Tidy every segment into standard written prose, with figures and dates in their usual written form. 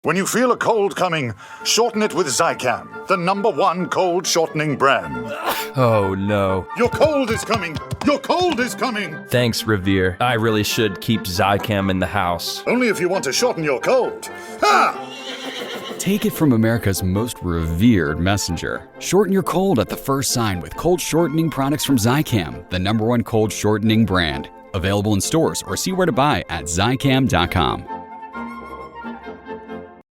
When you feel a cold coming, shorten it with Zicam, the #1 cold shortening brand. Oh, no. Your cold is coming! Your cold is coming! Thanks, Revere. I really should keep Zicam in the house. Only if you want to shorten your cold. Ha! Take it from America's most revered messenger. Shorten your cold at the first sign with cold shortening products from Zicam, the #1 cold shortening brand. Available in stores or see where to buy at Zicam.com.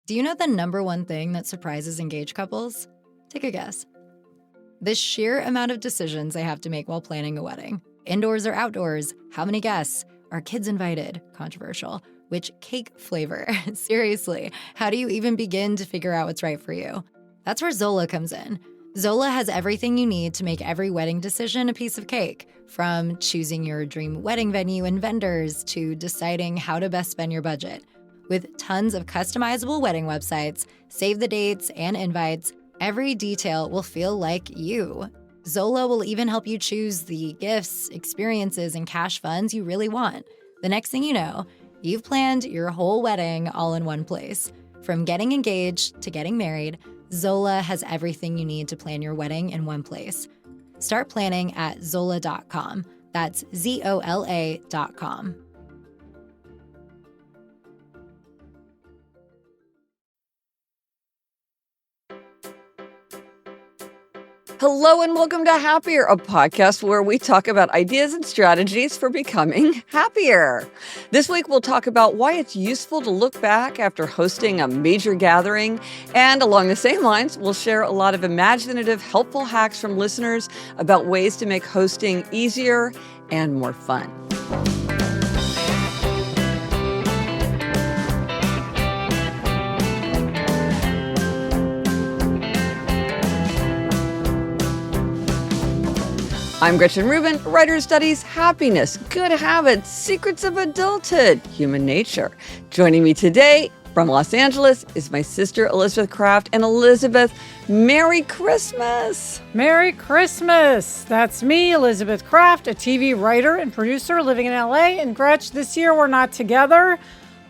Do you know the #1 thing that surprises engaged couples? Take a guess. The sheer amount of decisions they have to make while planning a wedding. Indoors or outdoors? How many guests? Are kids invited? Controversial. Which cake flavor? Seriously, how do you even begin to figure out what's right for you? That's where Zola comes in. Zola has everything you need to make every wedding decision a piece of cake, from choosing your dream wedding venue and vendors to deciding how to best spend your budget. With tons of customizable wedding websites, save the dates and invites, every detail will feel like you. Zola will even help you choose the gifts, experiences, and cash funds you really want. The next thing you know, you've planned your whole wedding all in one place. From getting engaged to getting married, Zola has everything you need to plan your wedding in one place. Start planning at Zola.com. That's ZOLA.com. Hello and welcome to Happier, a podcast where we talk about ideas and strategies for becoming happier. This week we'll talk about why it's useful to look back after hosting a major gathering. And along the same lines, we'll share a lot of imaginative, helpful hacks from listeners about ways to make hosting easier and more fun. I'm Gretchen Rubin, writer who studies happiness, good habits, secrets of adulthood, human nature. Joining me today from Los Angeles is my sister Elizabeth Kraft. And Elizabeth, Merry Christmas! Merry Christmas! That's me, Elizabeth Kraft, a TV writer and producer living in LA. And Gretch, this year we're not together,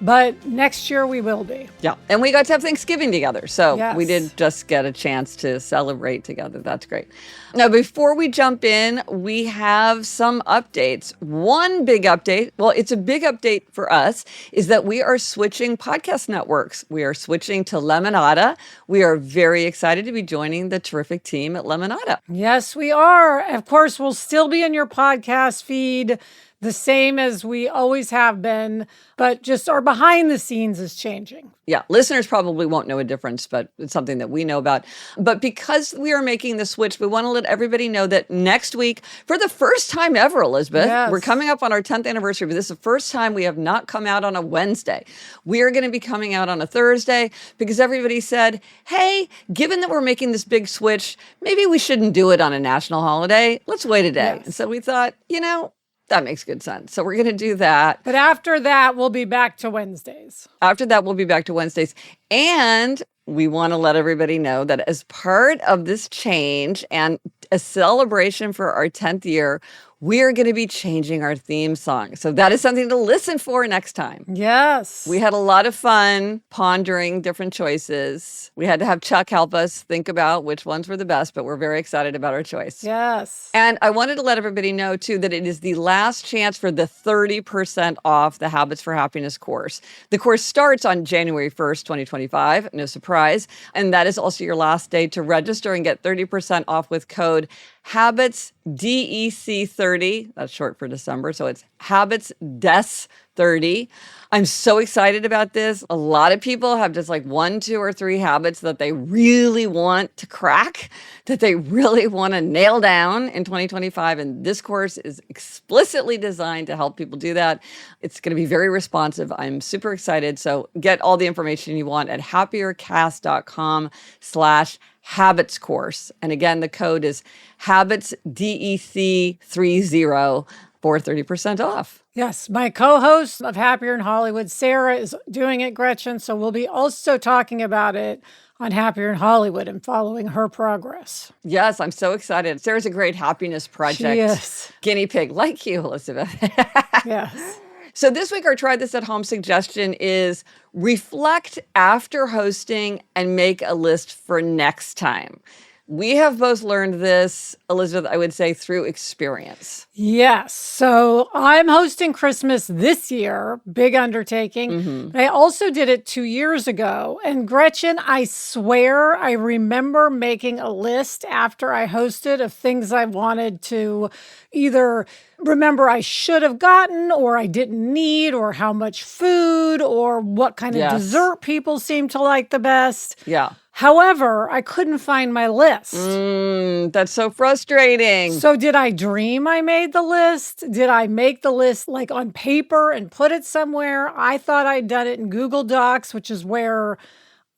but next year we will be. Yeah, and we got to have Thanksgiving together, so Yes. We did just get a chance to celebrate together. That's great. Now, before we jump in, we have some updates. One big update, well, it's a big update for us, is that we are switching podcast networks. We are switching to Lemonada. We are very excited to be joining the terrific team at Lemonada. Yes, we are. Of course, we'll still be in your podcast feed, the same as we always have been, but just our behind the scenes is changing. Yeah, listeners probably won't know a difference, but it's something that we know about. But because we are making the switch, we want to let everybody know that next week, for the first time ever, Elizabeth, Yes. We're coming up on our 10th anniversary, but this is the first time we have not come out on a Wednesday. We are going to be coming out on a Thursday because everybody said, hey, given that we're making this big switch, maybe we shouldn't do it on a national holiday. Let's wait a day. Yes. And so we thought, that makes good sense. So we're going to do that. But after that, we'll be back to Wednesdays. After that, we'll be back to Wednesdays. And we want to let everybody know that as part of this change and a celebration for our 10th year, we are going to be changing our theme song. So that is something to listen for next time. Yes. We had a lot of fun pondering different choices. We had to have Chuck help us think about which ones were the best, but we're very excited about our choice. Yes. And I wanted to let everybody know, too, that it is the last chance for the 30% off the Habits for Happiness course. The course starts on January 1st, 2025, no surprise. And that is also your last day to register and get 30% off with code Habits DEC 30. That's short for December. So it's Habits DEC 30. I'm so excited about this. A lot of people have just like 1, 2, or 3 habits that they really want to crack, that they really want to nail down in 2025. And this course is explicitly designed to help people do that. It's going to be very responsive. I'm super excited. So get all the information you want at happiercast.com/habits course. And again, the code is Habits DEC 30 for 30% off. Yes, my co-host of Happier in Hollywood, Sarah, is doing it, Gretchen. So we'll be also talking about it on Happier in Hollywood and following her progress. Yes, I'm so excited. Sarah's a great happiness project She is. guinea pig, like you, Elizabeth. Yes. So this week, our try this at home suggestion is reflect after hosting and make a list for next time. We have both learned this, Elizabeth, I would say through experience. Yes. So I'm hosting Christmas this year, big undertaking. But I also did it 2 years ago. And Gretchen, I swear I remember making a list after I hosted of things I wanted to either remember I should have gotten or I didn't need, or how much food, or what kind of dessert people seem to like the best. Yeah. However, I couldn't find my list. That's so frustrating. So did I dream I made the list? Did I make the list like on paper and put it somewhere? I thought I'd done it in Google Docs, which is where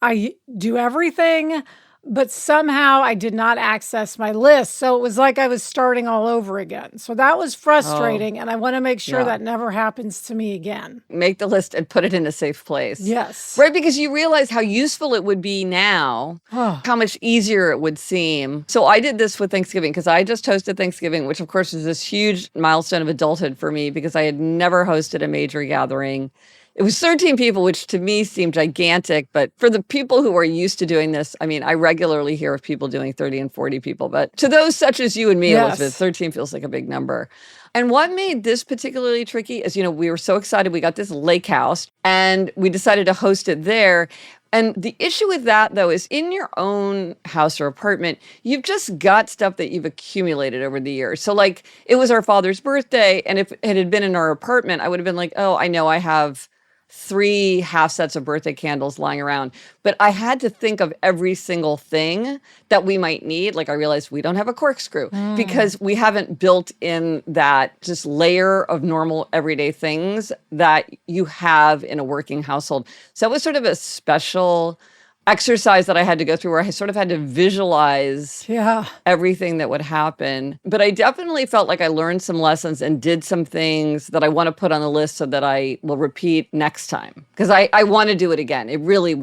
I do everything. But somehow I did not access my list. So it was like I was starting all over again. So that was frustrating. And I want to make sure that never happens to me again. Make the list and put it in a safe place. Yes. Right, because you realize how useful it would be now, how much easier it would seem. So I did this with Thanksgiving because I just hosted Thanksgiving, which of course is this huge milestone of adulthood for me because I had never hosted a major gathering. It was 13 people, which to me seemed gigantic. But for the people who are used to doing this, I mean, I regularly hear of people doing 30 and 40 people. But to those such as you and me, Elizabeth, 13 feels like a big number. And what made this particularly tricky is, we were so excited. We got this lake house and we decided to host it there. And the issue with that, though, is in your own house or apartment, you've just got stuff that you've accumulated over the years. So, like, it was our father's birthday. And if it had been in our apartment, I would have been like, oh, I know I have 3 half sets of birthday candles lying around. But I had to think of every single thing that we might need. Like I realized we don't have a corkscrew because we haven't built in that just layer of normal everyday things that you have in a working household. So it was sort of a special exercise that I had to go through where I sort of had to visualize everything that would happen. But I definitely felt like I learned some lessons and did some things that I want to put on the list so that I will repeat next time. Because I want to do it again. It really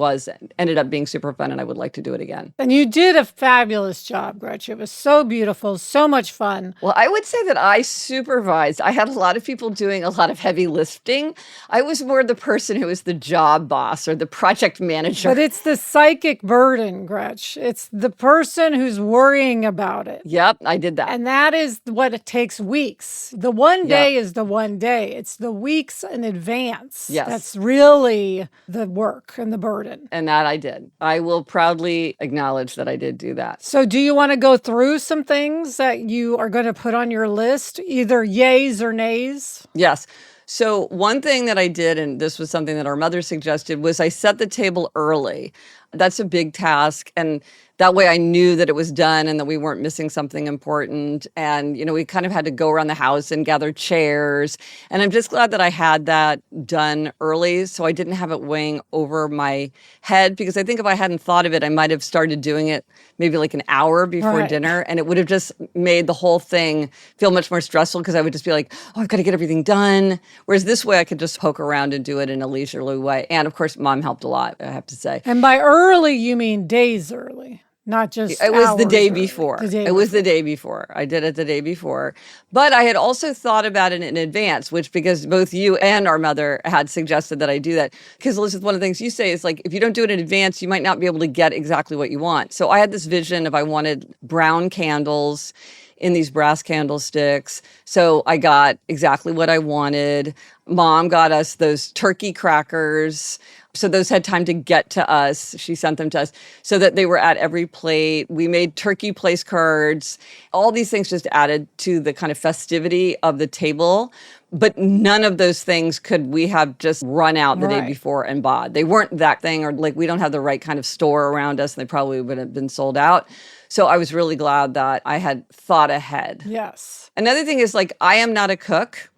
ended up being super fun and I would like to do it again. And you did a fabulous job, Gretchen. It was so beautiful, so much fun. Well, I would say that I supervised. I had a lot of people doing a lot of heavy lifting. I was more the person who was the job boss or the project manager. But it's the psychic burden, Gretch. It's the person who's worrying about it. Yep, I did that. And that is what it takes weeks. The one day is the one day. It's the weeks in advance. Yes. That's really the work and the burden. And that I did. I will proudly acknowledge that I did do that. So do you want to go through some things that you are going to put on your list, either yays or nays? Yes. So one thing that I did, and this was something that our mother suggested, was I set the table early. That's a big task. And that way I knew that it was done and that we weren't missing something important. And, we kind of had to go around the house and gather chairs. And I'm just glad that I had that done early so I didn't have it weighing over my head. Because I think if I hadn't thought of it, I might have started doing it maybe like an hour before dinner. And it would have just made the whole thing feel much more stressful because I would just be like, oh, I've got to get everything done. Whereas this way I could just poke around and do it in a leisurely way. And of course, Mom helped a lot, I have to say. And by early, you mean days early. Not just It was the day early. before. It was the day before. I did it the day before. But I had also thought about it in advance, because both you and our mother had suggested that I do that. Because Elizabeth, one of the things you say is like, if you don't do it in advance, you might not be able to get exactly what you want. So I had this vision of I wanted brown candles in these brass candlesticks. So I got exactly what I wanted. Mom got us those turkey crackers. So those had time to get to us. She sent them to us so that they were at every plate. We made turkey place cards. All these things just added to the kind of festivity of the table. But none of those things could we have just run out the day before and bought. They weren't that thing, or like we don't have the right kind of store around us. And they probably would have been sold out. So I was really glad that I had thought ahead. Yes. Another thing is like, I am not a cook.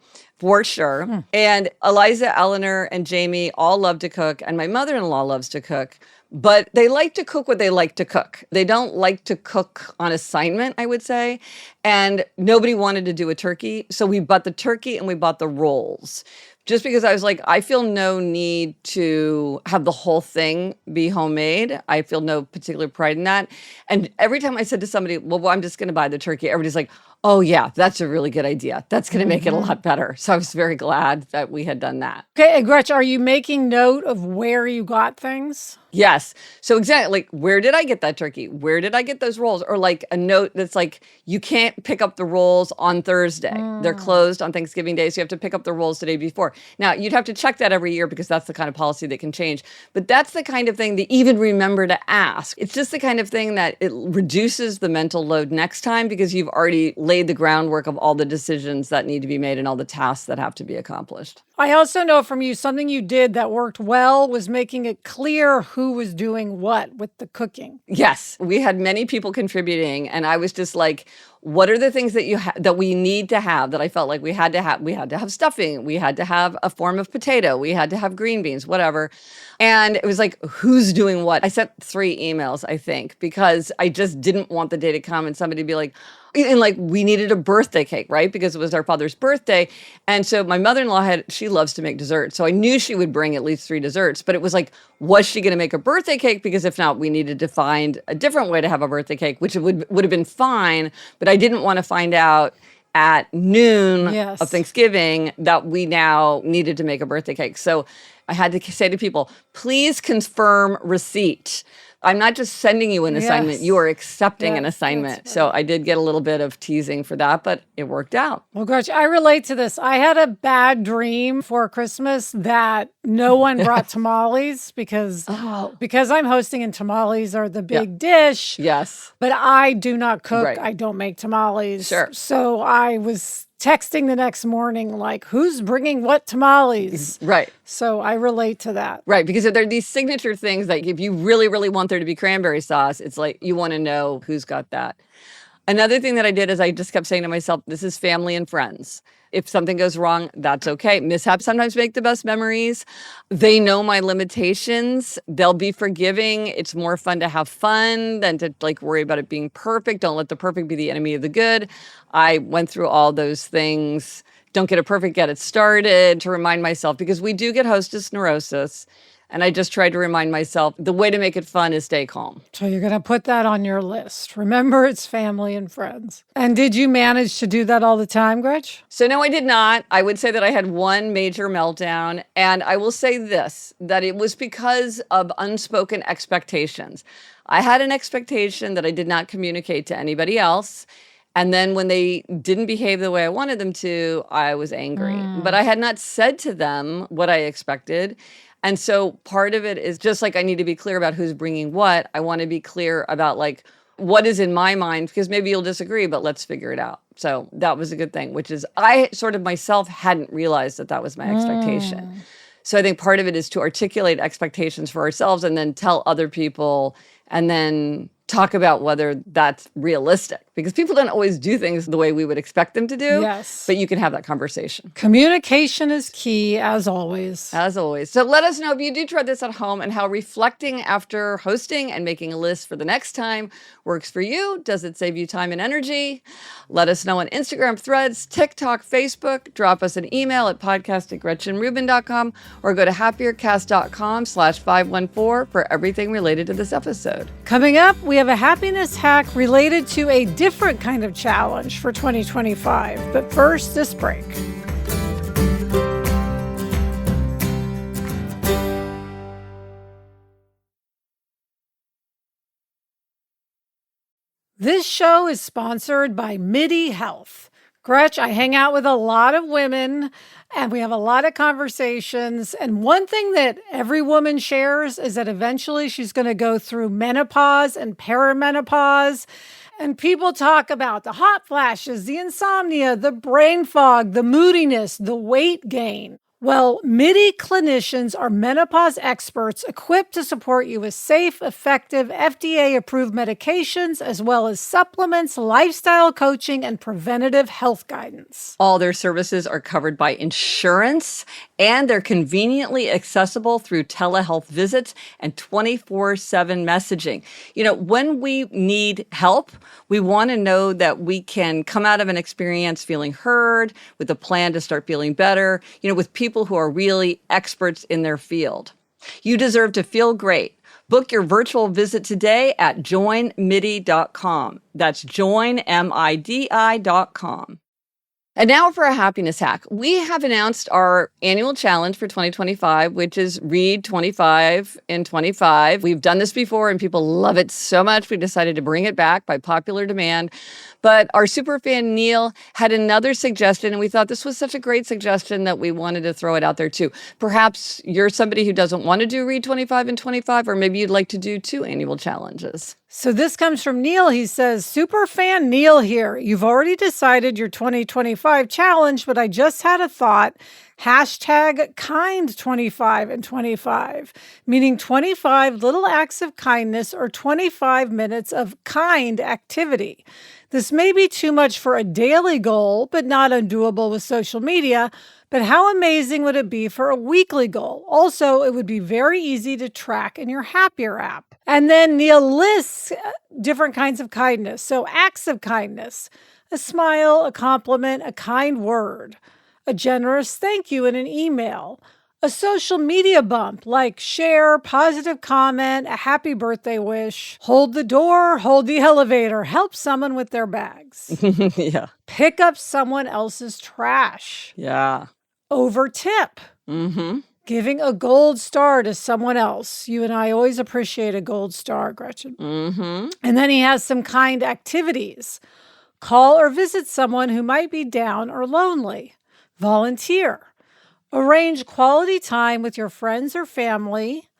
For sure. And Eliza, Eleanor, and Jamie all love to cook. And my mother-in-law loves to cook. But they like to cook what they like to cook. They don't like to cook on assignment, I would say. And nobody wanted to do a turkey. So we bought the turkey and we bought the rolls. Just because I was like, I feel no need to have the whole thing be homemade. I feel no particular pride in that. And every time I said to somebody, well, I'm just going to buy the turkey, everybody's like, Oh, yeah, that's a really good idea. That's going to make it a lot better. So I was very glad that we had done that. Okay, and Gretch, are you making note of where you got things? Yes. So exactly, like, where did I get that turkey? Where did I get those rolls? Or like a note that's like, you can't pick up the rolls on Thursday. They're closed on Thanksgiving Day, so you have to pick up the rolls the day before. Now, you'd have to check that every year because that's the kind of policy that can change. But that's the kind of thing that even remember to ask. It's just the kind of thing that it reduces the mental load next time because you've already laid the groundwork of all the decisions that need to be made and all the tasks that have to be accomplished. I also know from you something you did that worked well was making it clear who was doing what with the cooking. Yes, we had many people contributing, and I was just like, what are the things that that we need to have that I felt like we had to have? We had to have stuffing. We had to have a form of potato. We had to have green beans, whatever. And it was like, who's doing what? I sent 3 emails, I think, because I just didn't want the day to come and somebody be like, and like we needed a birthday cake, right? Because it was our father's birthday. And so my mother-in-law she loves to make desserts. So I knew she would bring at least 3 desserts, but it was like, was she going to make a birthday cake? Because if not, we needed to find a different way to have a birthday cake, which would have been fine. But I didn't want to find out at noon of Thanksgiving that we now needed to make a birthday cake. So I had to say to people, please confirm receipt. I'm not just sending you an assignment, you are accepting an assignment. Right. So I did get a little bit of teasing for that, but it worked out. Well, Gretch, I relate to this. I had a bad dream for Christmas that no one brought tamales because I'm hosting and tamales are the big dish. Yes. But I do not cook. Right. I don't make tamales. Sure. So I was texting the next morning, like, who's bringing what tamales? Right. So I relate to that. Right. Because there are these signature things that if you really, really want there to be cranberry sauce, it's like you want to know who's got that. Another thing that I did is I just kept saying to myself, this is family and friends. If something goes wrong, that's okay. Mishaps sometimes make the best memories. They know my limitations. They'll be forgiving. It's more fun to have fun than to like worry about it being perfect. Don't let the perfect be the enemy of the good. I went through all those things. Don't get it perfect, get it started, to remind myself, because we do get hostess neurosis. And I just tried to remind myself the way to make it fun is stay calm. So you're going to put that on your list. Remember, it's family and friends. And did you manage to do that all the time, Gretch? So no, I did not. I would say that I had one major meltdown. And I will say this, that it was because of unspoken expectations. I had an expectation that I did not communicate to anybody else. And then when they didn't behave the way I wanted them to, I was angry. But I had not said to them what I expected. And so part of it is just like I need to be clear about who's bringing what. I want to be clear about like what is in my mind, because maybe you'll disagree, but let's figure it out. So that was a good thing, which is I sort of myself hadn't realized that that was my expectation. So I think part of it is to articulate expectations for ourselves and then tell other people and then talk about whether that's realistic, because people don't always do things the way we would expect them to do. Yes. But you can have that conversation. Communication is key, as always. As always. So let us know if you do try this at home and how reflecting after hosting and making a list for the next time works for you. Does it save you time and energy? Let us know on Instagram, Threads, TikTok, Facebook. Drop us an email at podcast@GretchenRubin.com or go to happiercast.com/514 for everything related to this episode. Coming up, we have a happiness hack related to a different kind of challenge for 2025. But first, this break. This show is sponsored by MIDI Health. Gretch, I hang out with a lot of women and we have a lot of conversations. And one thing that every woman shares is that eventually she's going to go through menopause and perimenopause. And people talk about the hot flashes, the insomnia, the brain fog, the moodiness, the weight gain. Well, MIDI clinicians are menopause experts equipped to support you with safe, effective, FDA-approved medications, as well as supplements, lifestyle coaching, and preventative health guidance. All their services are covered by insurance, and they're conveniently accessible through telehealth visits and 24/7 messaging. You know, when we need help, we want to know that we can come out of an experience feeling heard, with a plan to start feeling better, you know, with people who are really experts in their field. You deserve to feel great. Book your virtual visit today at joinmidi.com. That's joinmidi.com. And now for a happiness hack. We have announced our annual challenge for 2025, which is read 25 in 25. We've done this before and people love it so much. We decided to bring it back by popular demand. But our superfan Neil had another suggestion, and we thought this was such a great suggestion that we wanted to throw it out there too. Perhaps you're somebody who doesn't want to do read 25 in 25, or maybe you'd like to do 2 annual challenges. So this comes from Neil. He says, Superfan Neil here. You've already decided your 2025 challenge, but I just had a thought. Hashtag kind 25 and 25, meaning 25 little acts of kindness or 25 minutes of kind activity. This may be too much for a daily goal, but not undoable with social media. But how amazing would it be for a weekly goal? Also, it would be very easy to track in your Happier app. And then Neil lists different kinds of kindness. So acts of kindness, a smile, a compliment, a kind word, a generous thank you in an email, a social media bump like share, positive comment, a happy birthday wish, hold the door, hold the elevator, help someone with their bags. Yeah. Pick up someone else's trash. Yeah. Over tip. Mm-hmm. Giving a gold star to someone else. You and I always appreciate a gold star, Gretchen. Mm-hmm. And then he has some kind activities. Call or visit someone who might be down or lonely. Volunteer. Arrange quality time with your friends or family.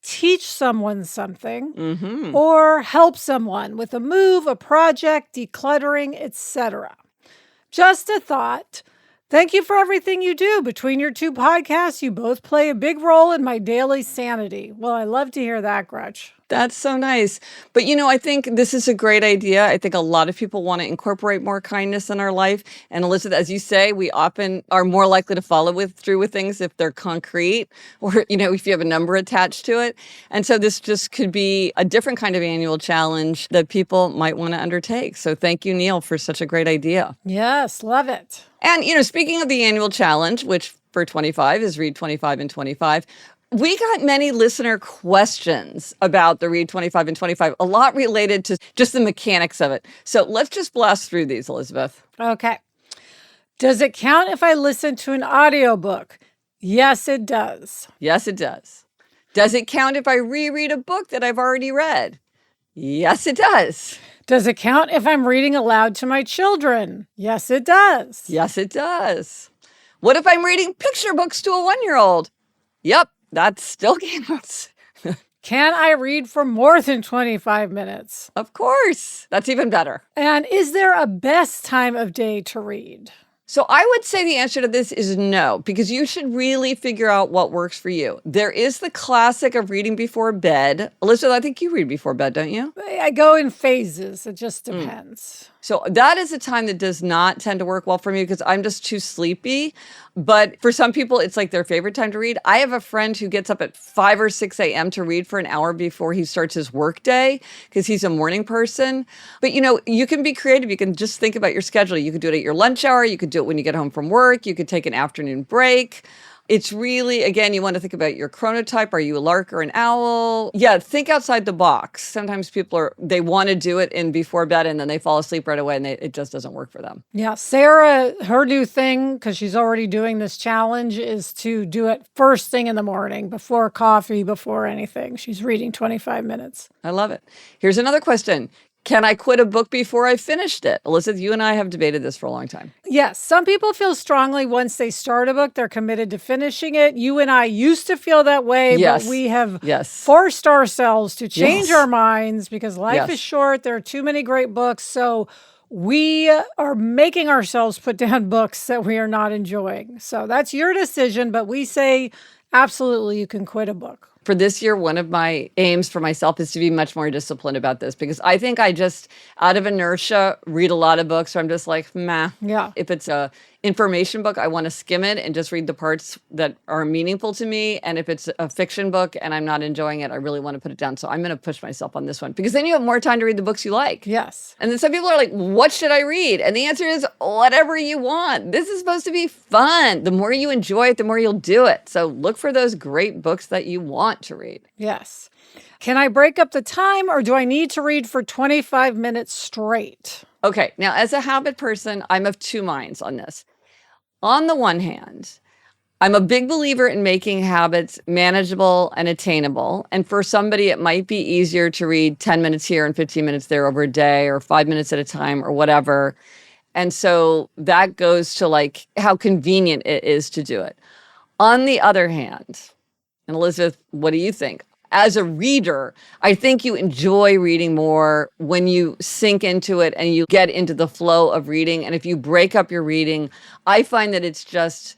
Teach someone something. Mm-hmm. Or help someone with a move, a project, decluttering, etc. Just a thought. Thank you for everything you do. Between your 2 podcasts, you both play a big role in my daily sanity. Well, I love to hear that, Gretch. That's so nice. But, I think this is a great idea. I think a lot of people want to incorporate more kindness in our life. And Elizabeth, as you say, we often are more likely to follow through with things if they're concrete or, if you have a number attached to it. And so this just could be a different kind of annual challenge that people might want to undertake. So thank you, Neil, for such a great idea. Yes, love it. And, speaking of the annual challenge, which for 25 is read 25 in 25, we got many listener questions about the read 25 and 25, a lot related to just the mechanics of it. So let's just blast through these, Elizabeth. Okay. Does it count if I listen to an audiobook? Yes, it does. Yes, it does. Does it count if I reread a book that I've already read? Yes, it does. Does it count if I'm reading aloud to my children? Yes, it does. Yes, it does. What if I'm reading picture books to a 1-year-old? Yep, that still counts. Can I read for more than 25 minutes? Of course. That's even better. And is there a best time of day to read? So I would say the answer to this is no, because you should really figure out what works for you. There is the classic of reading before bed. Elizabeth, I think you read before bed, don't you? I go in phases. It just depends. So that is a time that does not tend to work well for me because I'm just too sleepy. But for some people, it's like their favorite time to read. I have a friend who gets up at 5 or 6 a.m. to read for an hour before he starts his work day because he's a morning person. But, you can be creative. You can just think about your schedule. You could do it at your lunch hour. You could do it when you get home from work. You could take an afternoon break. It's really, again, you want to think about your chronotype. Are you a lark or an owl? Yeah, think outside the box. Sometimes people they want to do it in before bed and then they fall asleep right away and it just doesn't work for them. Yeah, Sarah, her new thing, because she's already doing this challenge, is to do it first thing in the morning, before coffee, before anything. She's reading 25 minutes. I love it. Here's another question. Can I quit a book before I finished it? Elizabeth, you and I have debated this for a long time. Yes, some people feel strongly once they start a book, they're committed to finishing it. You and I used to feel that way, Yes. but we have Yes. forced ourselves to change Yes. our minds because life Yes. is short. There are too many great books. So we are making ourselves put down books that we are not enjoying. So that's your decision, but we say absolutely you can quit a book. For this year, one of my aims for myself is to be much more disciplined about this because I think I just, out of inertia, read a lot of books where I'm just like, meh. Yeah. If it's a information book, I want to skim it and just read the parts that are meaningful to me. And if it's a fiction book and I'm not enjoying it, I really want to put it down. So I'm going to push myself on this one because then you have more time to read the books you like. Yes. And then some people are like, what should I read? And the answer is whatever you want. This is supposed to be fun. The more you enjoy it, the more you'll do it. So look for those great books that you want to read. Yes. Can I break up the time or do I need to read for 25 minutes straight? Okay. Now, as a habit person, I'm of two minds on this. On the one hand, I'm a big believer in making habits manageable and attainable. And for somebody, it might be easier to read 10 minutes here and 15 minutes there over a day or 5 minutes at a time or whatever. And so that goes to like how convenient it is to do it. On the other hand, and Elizabeth, what do you think? As a reader, I think you enjoy reading more when you sink into it and you get into the flow of reading. And if you break up your reading, I find that it's just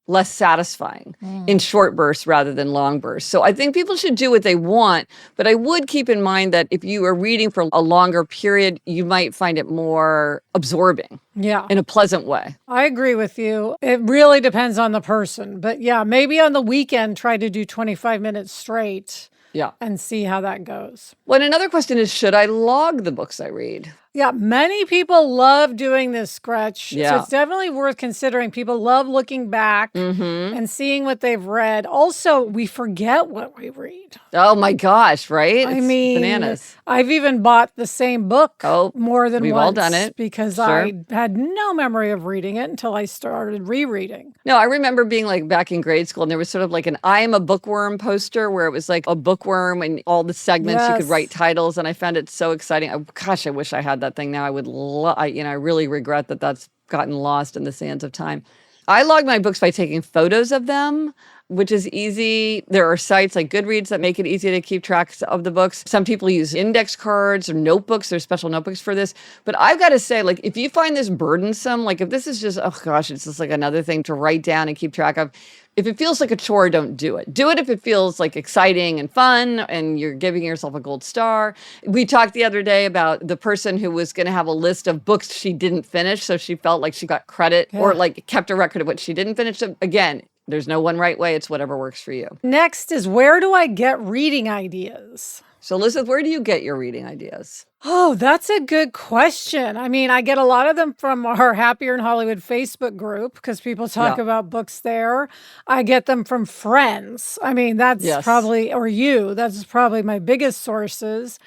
less satisfying in short bursts rather than long bursts. So I think people should do what they want, but I would keep in mind that if you are reading for a longer period, you might find it more absorbing. Yeah. In a pleasant way. I agree with you. It really depends on the person. But yeah, maybe on the weekend, try to do 25 minutes straight. Yeah. And see how that goes. Well, another question is, should I log the books I read? Yeah, many people love doing this, Gretch. Yeah. So it's definitely worth considering. People love looking back and seeing what they've read. Also, we forget what we read. Oh my gosh, right? I It's mean, bananas. I've even bought the same book more than we've once. all done it. Because Sure. I had no memory of reading it until I started rereading. No, I remember being like back in grade school and there was sort of like an I am a bookworm poster where it was like a bookworm and all the segments you could Yes. write titles. And I found it so exciting. Gosh, I wish I had that thing now. I would, I really regret that that's gotten lost in the sands of time. I log my books by taking photos of them, which is easy. There are sites like Goodreads that make it easy to keep track of the books. Some people use index cards or notebooks. There's special notebooks for this. But I've got to say, like, if you find this burdensome, like if this is just, oh gosh, it's just like another thing to write down and keep track of. If it feels like a chore, don't do it. Do it if it feels like exciting and fun and you're giving yourself a gold star. We talked the other day about the person who was going to have a list of books she didn't finish, so she felt like she got credit or like kept a record of what she didn't finish. So again, there's no one right way. It's whatever works for you. Next is, where do I get reading ideas? So Elizabeth, where do you get your reading ideas? Oh, that's a good question. I mean, I get a lot of them from our Happier in Hollywood Facebook group because people talk about books there. I get them from friends. I mean, that's probably, or you, that's probably my biggest sources.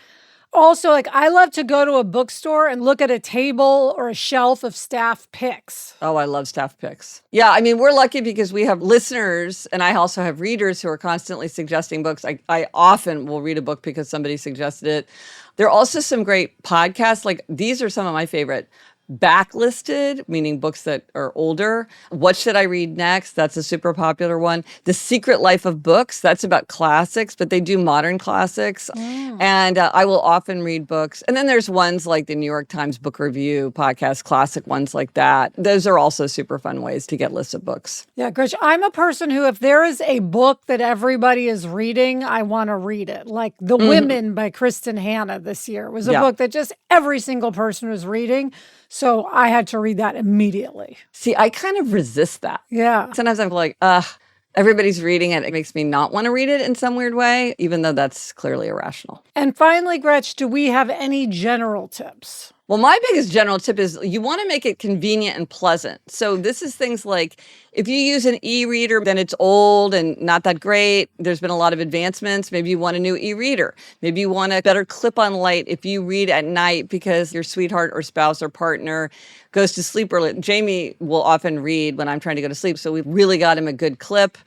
Also, like, I love to go to a bookstore and look at a table or a shelf of staff picks. Oh, I love staff picks. Yeah, I mean, we're lucky because we have listeners and I also have readers who are constantly suggesting books. I often will read a book because somebody suggested it. There are also some great podcasts. Like, these are some of my favorite. Backlisted, meaning books that are older. What Should I Read Next? That's a super popular one. The Secret Life of Books, that's about classics, but they do modern classics. And I will often read books. And then there's ones like the New York Times Book Review podcast, classic ones like that. Those are also super fun ways to get lists of books. Yeah, Gretch, I'm a person who, if there is a book that everybody is reading, I want to read it. Like The Women by Kristen Hanna this year was a book that just every single person was reading. So I had to read that immediately. See, I kind of resist that. Yeah. Sometimes I'm like, everybody's reading it. It makes me not want to read it in some weird way, even though that's clearly irrational. And finally, Gretch, do we have any general tips? Well, my biggest general tip is you want to make it convenient and pleasant. So this is things like if you use an e-reader, then it's old and not that great. There's been a lot of advancements. Maybe you want a new e-reader. Maybe you want a better clip-on light if you read at night because your sweetheart or spouse or partner goes to sleep early. Jamie will often read when I'm trying to go to sleep, so we really got him a good clip.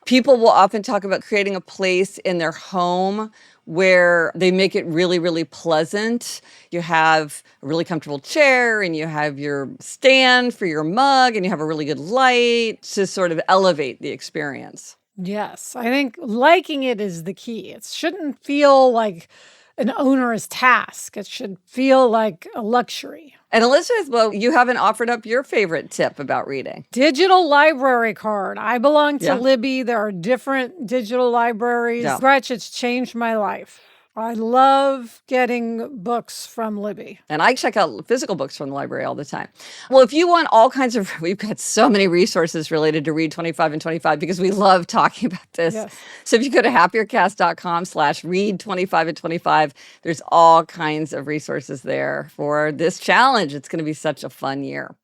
People will often talk about creating a place in their home where they make it really, really pleasant. You have a really comfortable chair and you have your stand for your mug and you have a really good light to sort of elevate the experience. Yes, I think liking it is the key. It shouldn't feel like an onerous task. It should feel like a luxury. And Elizabeth, well, you haven't offered up your favorite tip about reading. Digital library card. I belong to Libby. There are different digital libraries. Gretch, it's changed my life. I love getting books from Libby. And I check out physical books from the library all the time. Well, if you want all kinds of, we've got so many resources related to Read 25 and 25 because we love talking about this. Yes. So if you go to happiercast.com/read 25 and 25, there's all kinds of resources there for this challenge. It's going to be such a fun year.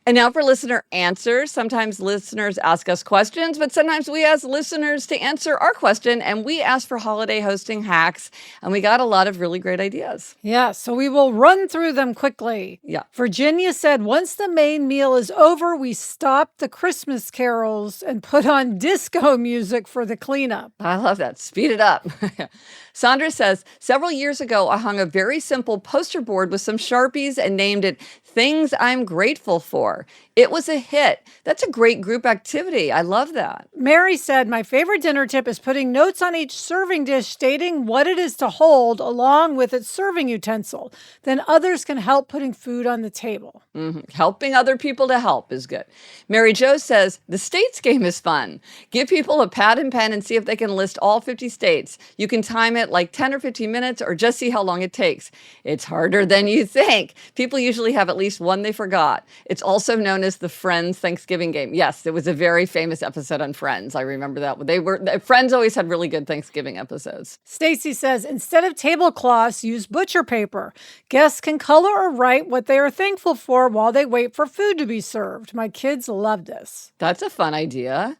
And now for listener answers. Sometimes listeners ask us questions, but sometimes we ask listeners to answer our question, and we ask for holiday hosting hacks, and we got a lot of really great ideas. Yeah, so we will run through them quickly. Yeah. Virginia said, once the main meal is over, we stop the Christmas carols and put on disco music for the cleanup. I love that. Speed it up. Sandra says, several years ago, I hung a very simple poster board with some Sharpies and named it Things I'm Grateful For. It was a hit. That's a great group activity. I love that. Mary said, my favorite dinner tip is putting notes on each serving dish stating what it is to hold along with its serving utensil. Then others can help putting food on the table. Mm-hmm. Helping other people to help is good. Mary Jo says, the states game is fun. Give people a pad and pen and see if they can list all 50 states. You can time it like 10 or 15 minutes or just see how long it takes. It's harder than you think. People usually have at least one they forgot. It's also known as the Friends Thanksgiving game. Yes, it was a very famous episode on Friends. I remember that. Friends always had really good Thanksgiving episodes. Stacy says, instead of tablecloths, use butcher paper. Guests can color or write what they are thankful for while they wait for food to be served. My kids love this. That's a fun idea.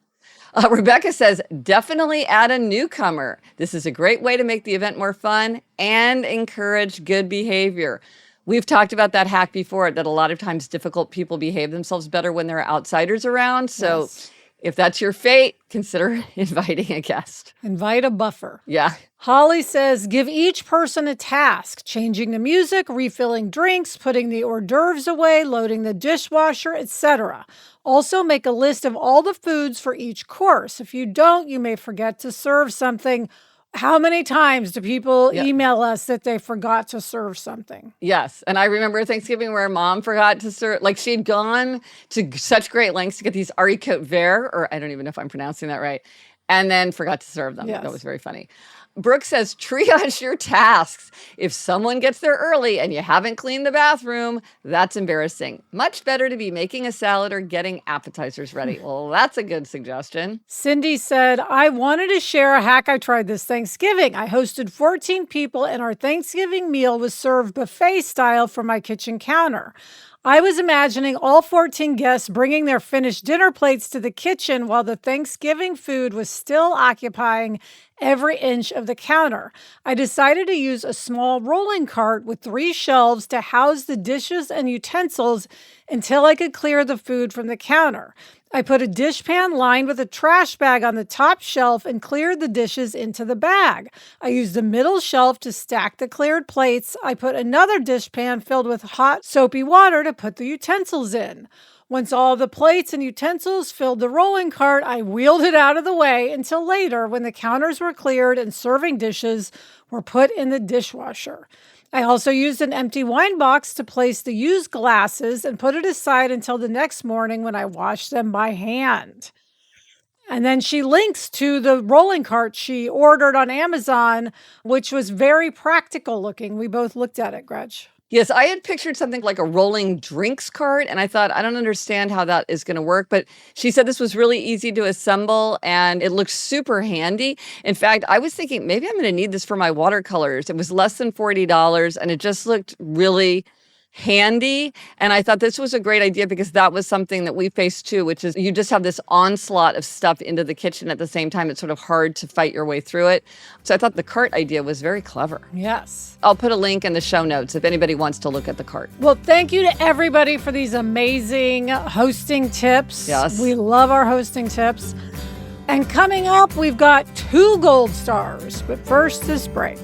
Rebecca says, definitely add a newcomer. This is a great way to make the event more fun and encourage good behavior. We've talked about that hack before, that a lot of times difficult people behave themselves better when there are outsiders around. So Yes. If that's your fate, consider inviting a guest. Invite a buffer. Yeah. Holly says, give each person a task, changing the music, refilling drinks, putting the hors d'oeuvres away, loading the dishwasher, etc. Also, make a list of all the foods for each course. If you don't, you may forget to serve something. How many times do people email us that they forgot to serve something? Yes. And I remember Thanksgiving where Mom forgot to serve, like she'd gone to such great lengths to get these haricots verts, or I don't even know if I'm pronouncing that right, and then forgot to serve them. Yes. That was very funny. Brooke says, triage your tasks. If someone gets there early and you haven't cleaned the bathroom, that's embarrassing. Much better to be making a salad or getting appetizers ready. Well, that's a good suggestion. Cindy said, I wanted to share a hack I tried this Thanksgiving. I hosted 14 people and our Thanksgiving meal was served buffet style from my kitchen counter. I was imagining all 14 guests bringing their finished dinner plates to the kitchen while the Thanksgiving food was still occupying every inch of the counter. I decided to use a small rolling cart with 3 shelves to house the dishes and utensils until I could clear the food from the counter. I put a dishpan lined with a trash bag on the top shelf and cleared the dishes into the bag. I used the middle shelf to stack the cleared plates. I put another dishpan filled with hot, soapy water to put the utensils in. Once all the plates and utensils filled the rolling cart, I wheeled it out of the way until later when the counters were cleared and serving dishes were put in the dishwasher. I also used an empty wine box to place the used glasses and put it aside until the next morning when I washed them by hand. And then she links to the rolling cart she ordered on Amazon, which was very practical looking. We both looked at it, Gretch. Yes, I had pictured something like a rolling drinks cart, and I thought, I don't understand how that is going to work. But she said this was really easy to assemble, and it looks super handy. In fact, I was thinking, maybe I'm going to need this for my watercolors. It was less than $40, and it just looked really handy. And I thought this was a great idea because that was something that we faced too, which is you just have this onslaught of stuff into the kitchen at the same time. It's sort of hard to fight your way through it. So I thought the cart idea was very clever. Yes. I'll put a link in the show notes if anybody wants to look at the cart. Well, thank you to everybody for these amazing hosting tips. Yes. We love our hosting tips. And coming up, we've got 2 gold stars. But first, this break.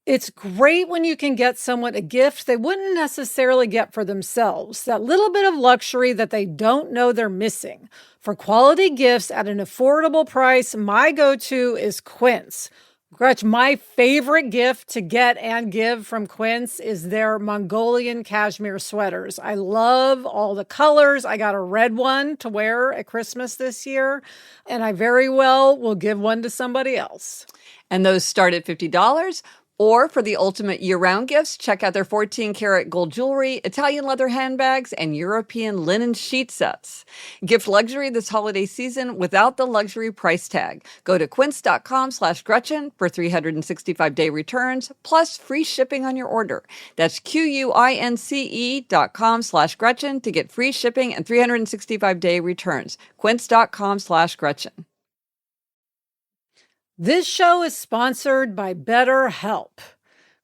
It's great when you can get someone a gift they wouldn't necessarily get for themselves, that little bit of luxury that they don't know they're missing. For quality gifts at an affordable price, my go-to is Quince. Gretch, my favorite gift to get and give from Quince is their Mongolian cashmere sweaters. I love all the colors. I got a red one to wear at Christmas this year, and I very well will give one to somebody else. And those start at $50. Or for the ultimate year-round gifts, check out their 14-karat gold jewelry, Italian leather handbags, and European linen sheet sets. Gift luxury this holiday season without the luxury price tag. Go to quince.com/Gretchen for 365-day returns, plus free shipping on your order. That's QUINCE.com/Gretchen to get free shipping and 365-day returns. Quince.com/Gretchen. This show is sponsored by BetterHelp.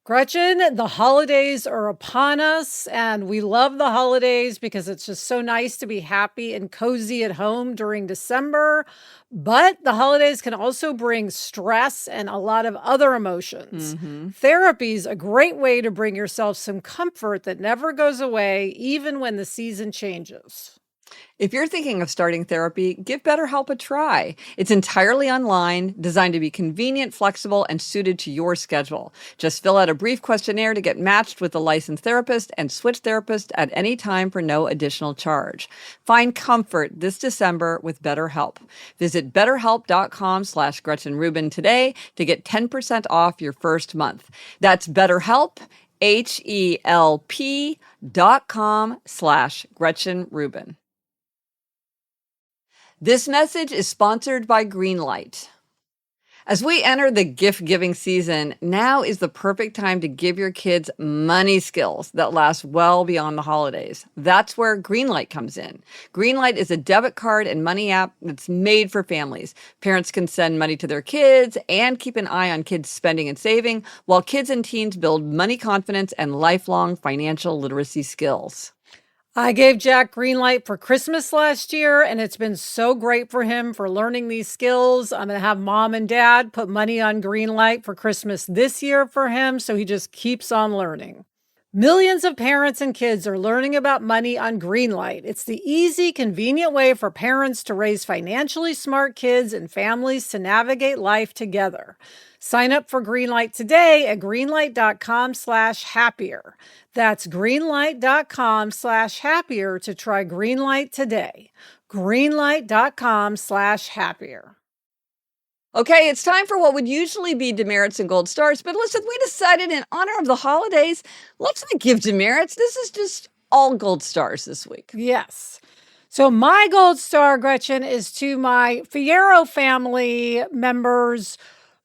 Gretchen, the holidays are upon us, and we love the holidays because it's just so nice to be happy and cozy at home during December. But the holidays can also bring stress and a lot of other emotions. Therapy is a great way to bring yourself some comfort that never goes away, even when the season changes. If you're thinking of starting therapy, give BetterHelp a try. It's entirely online, designed to be convenient, flexible, and suited to your schedule. Just fill out a brief questionnaire to get matched with a licensed therapist and switch therapists at any time for no additional charge. Find comfort this December with BetterHelp. Visit betterhelp.com/Gretchen Rubin today to get 10% off your first month. That's BetterHelp, HELP.com/Gretchen Rubin. This message is sponsored by Greenlight. As we enter the gift-giving season, now is the perfect time to give your kids money skills that last well beyond the holidays. That's where Greenlight comes in. Greenlight is a debit card and money app that's made for families. Parents can send money to their kids and keep an eye on kids' spending and saving, while kids and teens build money confidence and lifelong financial literacy skills. I gave Jack Greenlight for Christmas last year, and it's been so great for him for learning these skills. I'm going to have mom and dad put money on Greenlight for Christmas this year for him, so he just keeps on learning. Millions of parents and kids are learning about money on Greenlight. It's the easy, convenient way for parents to raise financially smart kids and families to navigate life together. Sign up for Greenlight today at greenlight.com/happier. That's greenlight.com/happier to try Greenlight today. Greenlight.com/happier. Okay, it's time for what would usually be demerits and gold stars, but listen, we decided in honor of the holidays, let's not give demerits. This is just all gold stars this week. Yes. So my gold star, Gretchen, is to my Fierro family members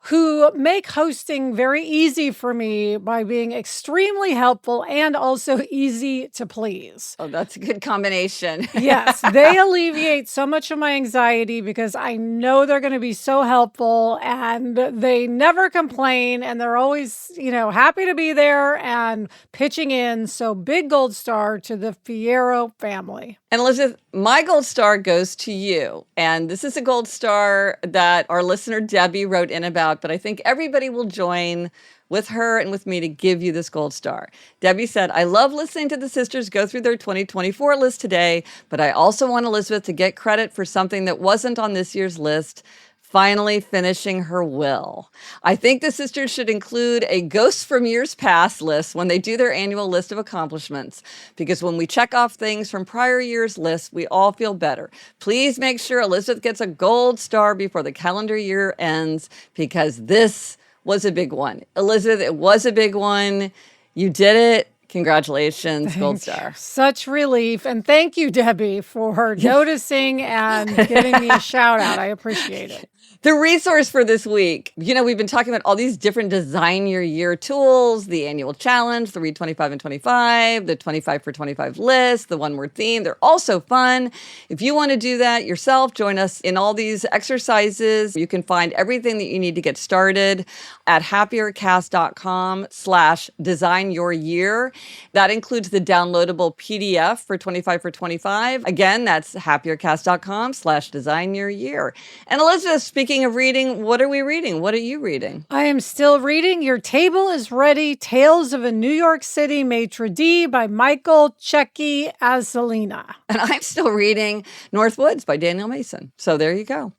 who make hosting very easy for me by being extremely helpful and also easy to please. Oh, that's a good combination. Yes, they alleviate so much of my anxiety because I know they're going to be so helpful, and they never complain, and they're always, happy to be there and pitching in. So big gold star to the Fierro family. And Elizabeth, my gold star goes to you. And this is a gold star that our listener Debbie wrote in about, but I think everybody will join with her and with me to give you this gold star. Debbie said, I love listening to the sisters go through their 2024 list today, but I also want Elizabeth to get credit for something that wasn't on this year's list. Finally finishing her will. I think the sisters should include a ghosts from years past list when they do their annual list of accomplishments, because when we check off things from prior year's lists, we all feel better. Please make sure Elizabeth gets a gold star before the calendar year ends, because this was a big one. Elizabeth, it was a big one. You did it. Congratulations, gold star. Such relief. And thank you, Debbie, for noticing and giving me a shout out. I appreciate it. The resource for this week, we've been talking about all these different design your year tools, the annual challenge, the read 25 and 25, the 25 for 25 list, the one word theme. They're all so fun. If you want to do that yourself, join us in all these exercises. You can find everything that you need to get started at happiercast.com/design your year. That includes the downloadable PDF for 25 for 25. Again, that's happiercast.com/design your year. And Elizabeth, speaking of reading, what are we reading? What are you reading? I am still reading Your Table is Ready, Tales of a New York City Maitre d' by Michael Checky Azzolina. And I'm still reading North Woods by Daniel Mason. So there you go.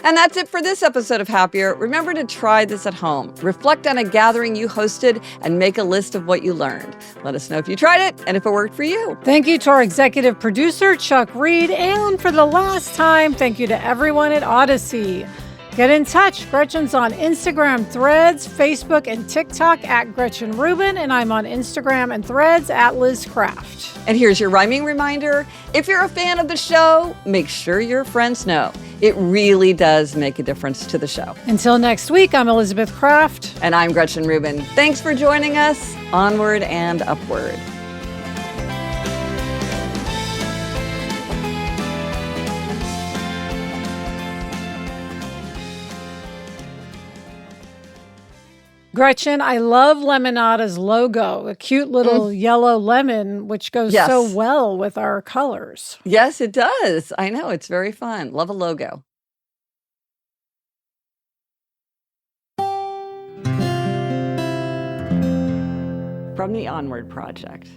And that's it for this episode of Happier. Remember to try this at home. Reflect on a gathering you hosted and make a list of what you learned. Let us know if you tried it and if it worked for you. Thank you to our executive producer, Chuck Reed. And for the last time, thank you to everyone at Odyssey. Get in touch. Gretchen's on Instagram, Threads, Facebook, and TikTok at Gretchen Rubin, and I'm on Instagram and Threads at Liz Craft. And here's your rhyming reminder. If you're a fan of the show, make sure your friends know. It really does make a difference to the show. Until next week, I'm Elizabeth Craft. And I'm Gretchen Rubin. Thanks for joining us. Onward and upward. Gretchen, I love Lemonada's logo, a cute little yellow lemon, which goes so well with our colors. Yes, it does. I know. It's very fun. Love a logo. From the Onward Project.